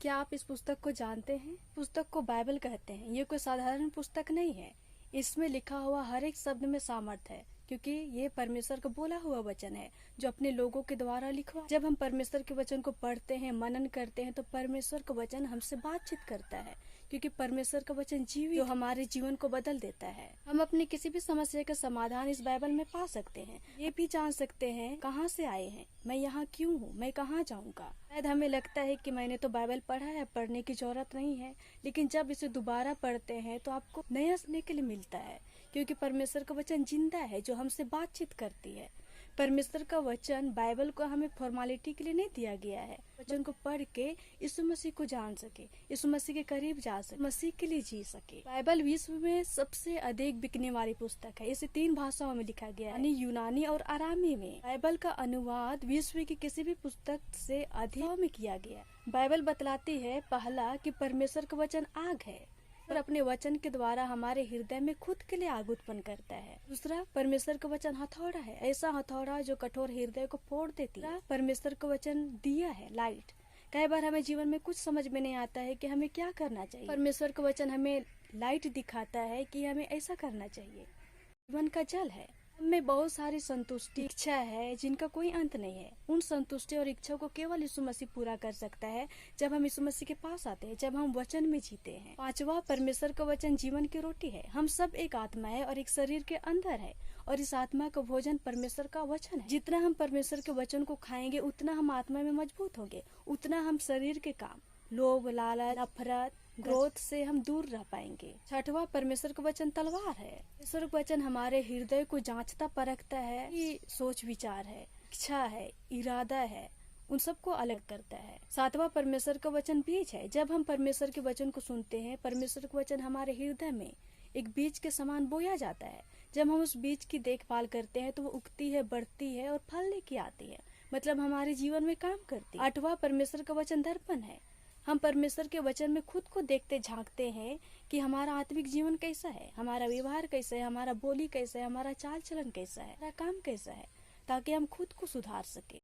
क्या आप इस पुस्तक को जानते हैं? पुस्तक को बाइबल कहते हैं। ये कोई साधारण पुस्तक नहीं है। इसमें लिखा हुआ हर एक शब्द में सामर्थ्य है, क्योंकि ये परमेश्वर का बोला हुआ वचन है जो अपने लोगों के द्वारा लिखवा। जब हम परमेश्वर के वचन को पढ़ते हैं, मनन करते हैं, तो परमेश्वर का वचन हमसे बातचीत करता है, क्योंकि परमेश्वर का वचन जीवित जो हमारे जीवन को बदल देता है। हम अपनी किसी भी समस्या का समाधान इस बाइबल में पा सकते हैं। ये भी जान सकते हैं कहाँ से आए हैं, मैं यहाँ क्यों हूँ, मैं कहाँ जाऊँगा। शायद हमें लगता है कि मैंने तो बाइबल पढ़ा है, पढ़ने की जरूरत नहीं है, लेकिन जब इसे दोबारा पढ़ते हैं तो आपको नया सीखने के लिए मिलता है, क्योंकि परमेश्वर का वचन जिंदा है जो हमसे बातचीत करती है। परमेश्वर का वचन बाइबल को हमें फॉर्मेलिटी के लिए नहीं दिया गया है। वचन को पढ़ के यीशु मसीह को जान सके, यीशु मसीह के करीब जा सके, मसीह के लिए जी सके। बाइबल विश्व में सबसे अधिक बिकने वाली पुस्तक है। इसे 3 भाषाओं में लिखा गया है, यानी यूनानी और अरामी में। बाइबल का अनुवाद विश्व की किसी भी पुस्तक से अधिक में किया गया। बाइबल बतलाती है, पहला, कि परमेश्वर का वचन आग है और अपने वचन के द्वारा हमारे हृदय में खुद के लिए आग उत्पन्न करता है। दूसरा, परमेश्वर का वचन हथौड़ा है, ऐसा हथौड़ा जो कठोर हृदय को फोड़ देती है। परमेश्वर का वचन दिया है, लाइट। कई बार हमें जीवन में कुछ समझ में नहीं आता है कि हमें क्या करना चाहिए। परमेश्वर का वचन हमें लाइट दिखाता है कि हमें ऐसा करना चाहिए। जीवन का जल है, हमें बहुत सारी संतुष्टि, इच्छा है जिनका कोई अंत नहीं है। उन संतुष्टि और इच्छा को केवल यीशु मसीह पूरा कर सकता है जब हम यीशु मसीह के पास आते हैं, जब हम वचन में जीते हैं। 5वां, परमेश्वर का वचन जीवन की रोटी है। हम सब एक आत्मा है और एक शरीर के अंदर है, और इस आत्मा का भोजन परमेश्वर का वचन है। जितना हम परमेश्वर के वचन को खाएंगे, उतना हम आत्मा में मजबूत होंगे, उतना हम शरीर के काम, लोभ, लालच, नफरत, क्रोध से हम दूर रह पाएंगे। 6वां, परमेश्वर का वचन तलवार है। परमेश्वर का वचन हमारे हृदय को जांचता परखता है कि सोच विचार है, इच्छा है, इरादा है, उन सबको अलग करता है। 7वां, परमेश्वर का वचन बीज है। जब हम परमेश्वर के वचन को सुनते हैं, परमेश्वर का वचन हमारे हृदय में एक बीज के समान बोया जाता है। जब हम उस बीज की देखभाल करते हैं तो वो उगती है, बढ़ती है और फल लेके आती है, मतलब हमारे जीवन में काम करती है। 8वां, परमेश्वर का वचन दर्पण है। हम परमेश्वर के वचन में खुद को देखते झांकते हैं कि हमारा आत्मिक जीवन कैसा है, हमारा व्यवहार कैसा है, हमारा बोली कैसा है, हमारा चाल चलन कैसा है, हमारा काम कैसा है, ताकि हम खुद को सुधार सके।